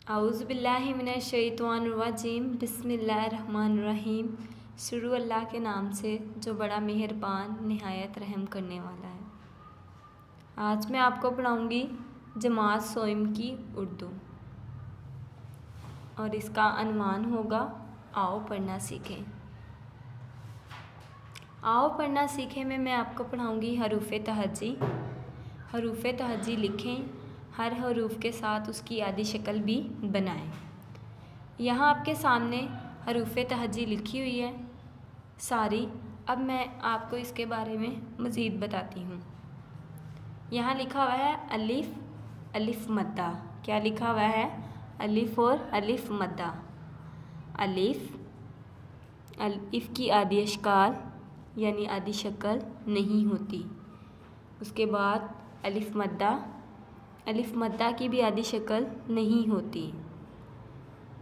औज़ु बिल्लाहि मिनश शैतानिर रजीम बिस्मिल्लाहिर्रहमानिर्रहीम। शुरू अल्लाह के नाम से जो बड़ा मेहरबान निहायत रहम करने वाला है। आज मैं आपको पढ़ाऊँगी जमात सोइम की उर्दू और इसका अनवान होगा आओ पढ़ना सीखें। आओ पढ़ना सीखें में मैं आपको पढ़ाऊँगी हरूफ़ तहज्जी। हरूफ़ तहज्जी लिखें, हर हरूफ के साथ उसकी आधी शक्ल भी बनाएं। यहाँ आपके सामने हरूफ़ तहज्जी लिखी हुई है सारी। अब मैं आपको इसके बारे में मज़ीद बताती हूँ। यहाँ लिखा हुआ है अलिफ, अलिफ मद्दा। क्या लिखा हुआ है? अलिफ और अलिफ मद्दा। अलिफ, अलिफ की आधी अशकाल यानी आधी शक्ल नहीं होती। उसके बाद अलिफ मद्दा, अलिफ मद्दा की भी आधी शक्ल नहीं होती।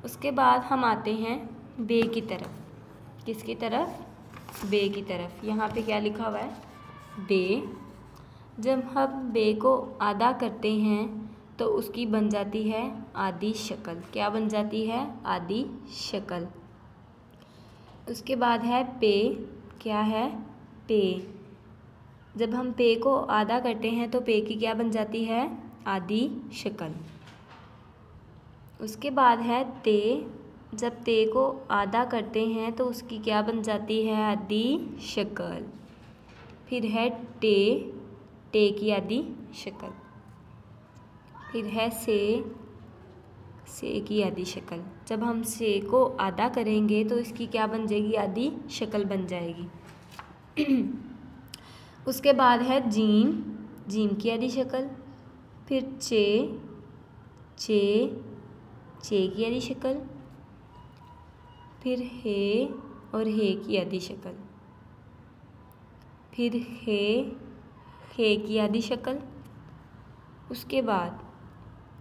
उसके बाद हम आते हैं बे की तरफ। किसकी तरफ? बे की तरफ। यहाँ पे क्या लिखा हुआ है? बे। जब हम बे को आधा करते हैं तो उसकी बन जाती है आधी शक्ल। क्या बन जाती है? आधी शक्ल। उसके बाद है पे। क्या है? पे। जब हम पे को आधा करते हैं तो पे की क्या बन जाती है? आधी शक्ल। उसके बाद है ते। जब ते को आधा करते हैं तो उसकी क्या बन जाती है? आधी शक्ल। फिर है टे, टे की आधी शक्ल। फिर है से की आधी शक्ल। जब हम से को आधा करेंगे तो इसकी क्या बन जाएगी? आधी शक्ल बन जाएगी। उसके बाद है जीम, जीम की आधी शक्ल। फिर चे, चे की आधी शक्ल। फिर हे और हे की आधी शक्ल। फिर हे की आधी शक्ल। उसके बाद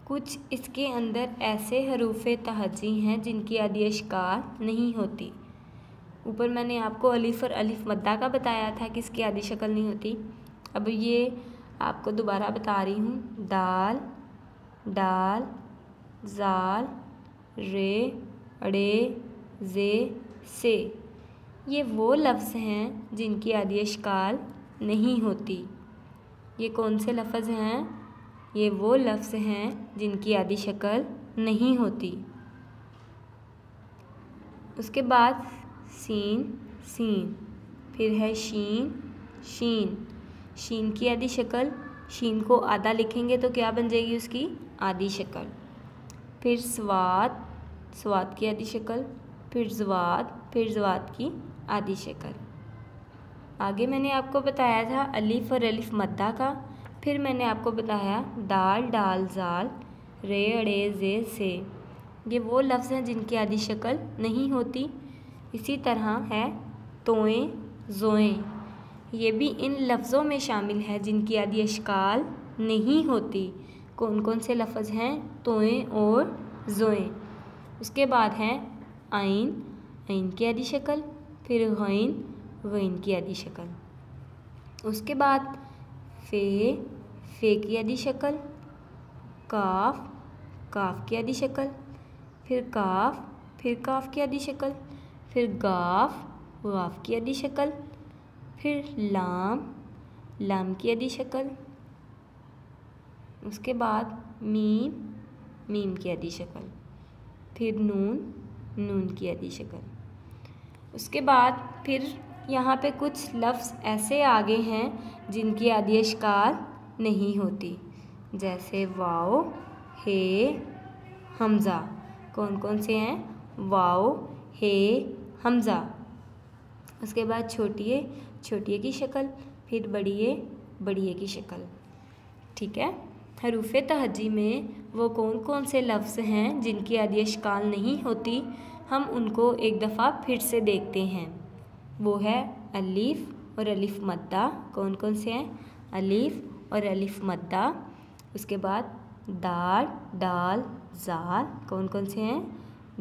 कुछ इसके अंदर ऐसे हरूफ़ तहज्जी हैं जिनकी आधी अशकाल नहीं होती। ऊपर मैंने आपको अलिफ और अलिफ मद्दा का बताया था कि इसकी आधी शक्ल नहीं होती। अब ये आपको दोबारा बता रही हूँ। दाल, डाल, जाल, रे, अड़े, जे, से। ये वो लफ्ज़ हैं जिनकी आधी अशकाल नहीं होती। ये कौन से लफ्ज़ हैं? ये वो लफ्ज़ हैं जिनकी आधी शक्ल नहीं होती। उसके बाद सीन, सीन। फिर है शीन, शीन। शीन की आधी शक्ल। शीन को आधा लिखेंगे तो क्या बन जाएगी उसकी? आधी शक्ल। फिर स्वाद, स्वाद की आधी शक्ल। फिर जवाद की आधी शक्ल। आगे मैंने आपको बताया था अलिफ और अलिफ मद्दा का। फिर मैंने आपको बताया दाल, डाल, जाल, रे, अड़े, जे, से। ये वो लफ्ज़ हैं जिनकी आधी शक्ल नहीं होती। इसी तरह है तोएं, जोएं। ये भी इन लफ्ज़ों में शामिल है जिनकी आधी अशकाल नहीं होती। कौन कौन से लफ्ज़ हैं? तोएं और जोएं। उसके बाद है आइन, आइन की आधी शक्ल। फिर गैन, गैन की आधी शक्ल। उसके बाद फे की आधी शक्ल। काफ, काफ की आधी शक्ल। फिर काफ की आधी शक्ल। फिर गाफ, गाफ की आधी शक्ल। फिर लाम, लाम की आधी शक्ल। उसके बाद मीम, मीम की आधी शक्ल। फिर नून, नून की आधी शक्ल। उसके बाद फिर यहाँ पे कुछ लफ्ज़ ऐसे आगे हैं जिनकी आधी अशकाल नहीं होती, जैसे वाओ, हे, हमज़ा। कौन कौन से हैं? वाओ, हे, हमज़ा। उसके बाद छोटिए, छोटिए की शक्ल। फिर बड़िए, बड़िए की शक्ल। ठीक है। हरूफ़ तहज्जी में वो कौन कौन से लफ्ज़ हैं जिनकी आधी अशकाल नहीं होती, हम उनको एक दफ़ा फिर से देखते हैं। वो है अलिफ और अलिफ मद्दा। कौन कौन से हैं? अलिफ और अलिफ मद्दा। उसके बाद दाल, डाल, जाल। कौन कौन से हैं?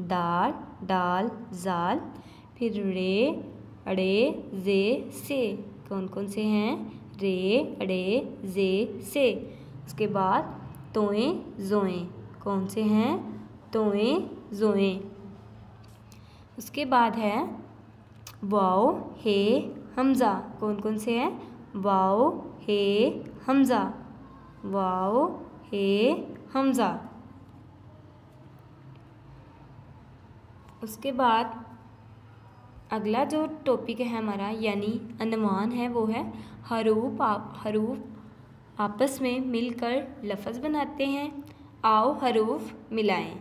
दाल, डाल, जाल। फिर रे, अड़े, जे, से। कौन कौन से हैं? रे, अड़े, जे, से। उसके बाद तोएं, जोएं। कौन से हैं? तोएं जोएं। उसके बाद है वाओ हे हमज़ा। कौन कौन से हैं? वाओ हे हमज़ा, वाओ हे हमज़ा। उसके बाद अगला जो टॉपिक है हमारा यानी अनवान है वो है हरूफ आपस में मिलकर लफ्ज़ बनाते हैं। आओ हरूफ मिलाएं।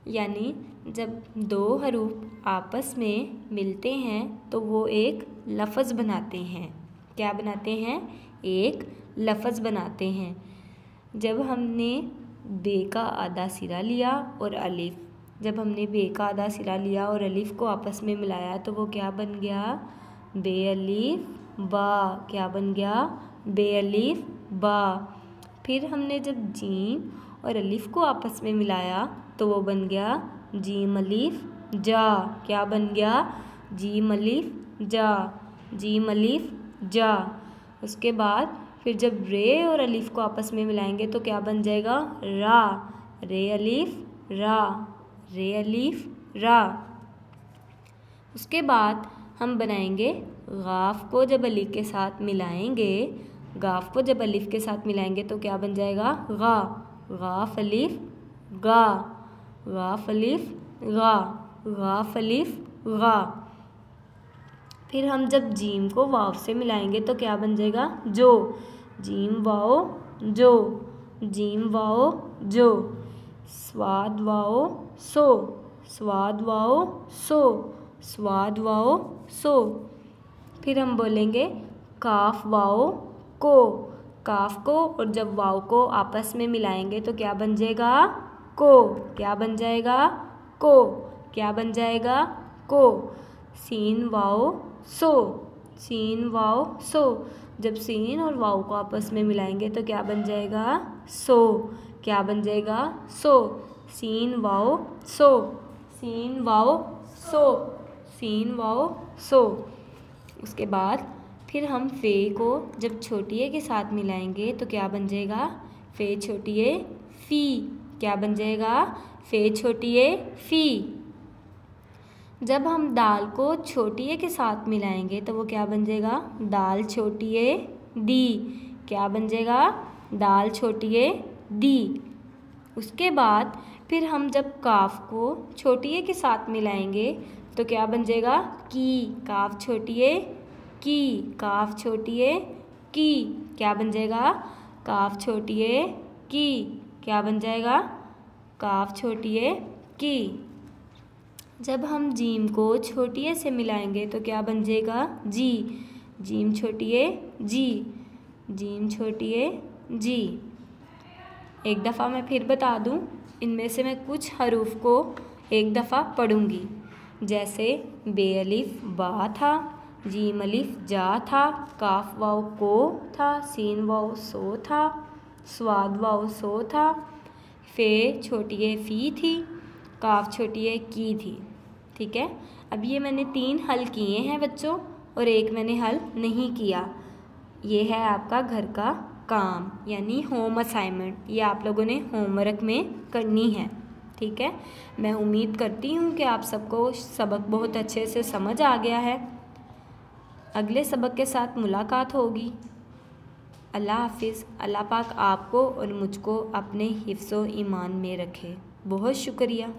यानी जब दो हरूफ आपस में मिलते हैं तो वो एक लफ्ज़ बनाते हैं। क्या बनाते हैं? एक लफ्ज़ बनाते हैं। जब हमने बे का आधा सिरा लिया और अलिफ, जब हमने बे का आधा सिरा लिया और अलिफ को आपस में मिलाया तो वो क्या बन गया? बे अलिफ बा। क्या बन गया? बे अलिफ बा। फिर हमने जब जीम और अलिफ को आपस में मिलाया तो वो बन गया जीम अलिफ जा। क्या बन गया? जीम अलिफ जा, जीम अलिफ जा। उसके बाद फिर जब रे और अलिफ को आपस में मिलाएंगे तो क्या बन जाएगा? रा। रे अलिफ रा, रे अलिफ रा। उसके बाद हम बनाएंगे गाफ को जब अलिफ के साथ मिलाएंगे, गाफ को जब अलिफ के साथ मिलाएंगे तो क्या बन जाएगा? गा। गाफ अलिफ गा, गाफ अलिफ गा, गाफ अलिफ गा। फिर हम जब जीम को वाव से मिलाएंगे तो क्या बन जाएगा? जो। जीम वाओ जो, जीम वाओ जो। स्वाद वाओ सो, स्वाद वाओ सो, स्वाद वाओ सो। फिर हम बोलेंगे काफ वाओ को, काफ को और जब वाओ को आपस में मिलाएंगे तो क्या बन जाएगा? को। क्या बन जाएगा? को। क्या बन जाएगा? को। Scene wow so, scene wow so. जब सीन और वाओ को आपस में मिलाएंगे तो क्या बन जाएगा? सो। क्या बन जाएगा? So. Scene wow so, scene wow so, scene wow so. उसके बाद फिर हम फे को जब छोटी ए के साथ मिलाएंगे तो क्या बन जाएगा? फे छोटी ए फी। क्या बन जाएगा? फे छोटी ए फी। जब हम दाल को छोटी ए के साथ मिलाएंगे तो वो क्या बन जाएगा? दाल छोटी ए दी। क्या बन जाएगा? दाल छोटी ए दी। उसके बाद फिर हम जब काफ को छोटी ए के साथ मिलाएंगे तो क्या बन जाएगा? की। काफ छोटी ए की, काफ छोटी ए की। क्या बन जाएगा? काफ छोटी ए की। क्या बन जाएगा? काफ छोटी ए की। जब हम जीम को छोटी ए से मिलाएंगे तो क्या बन जाएगा? जी। जीम छोटी ए जी, जीम छोटी ए जी। एक दफ़ा मैं फिर बता दूं, इनमें से मैं कुछ हरूफ को एक दफ़ा पढ़ूंगी। जैसे बे अलिफ बा था, जीम अलिफ जा था, काफ वाव को था, सीन वाव सो था, स्वाद वाव सो था, फे छोटी ए फी थी, काफ छोटी ए की थी। ठीक है। अब ये मैंने 3 हल किए हैं बच्चों और एक मैंने हल नहीं किया। ये है आपका घर का काम यानी होम असाइनमेंट। ये आप लोगों ने होमवर्क में करनी है। ठीक है। मैं उम्मीद करती हूँ कि आप सबको सबक बहुत अच्छे से समझ आ गया है। अगले सबक के साथ मुलाकात होगी। अल्लाह हाफिज़। अल्लाह पाक आपको और मुझको अपने हिफ्ज़ो ईमान में रखे। बहुत शुक्रिया।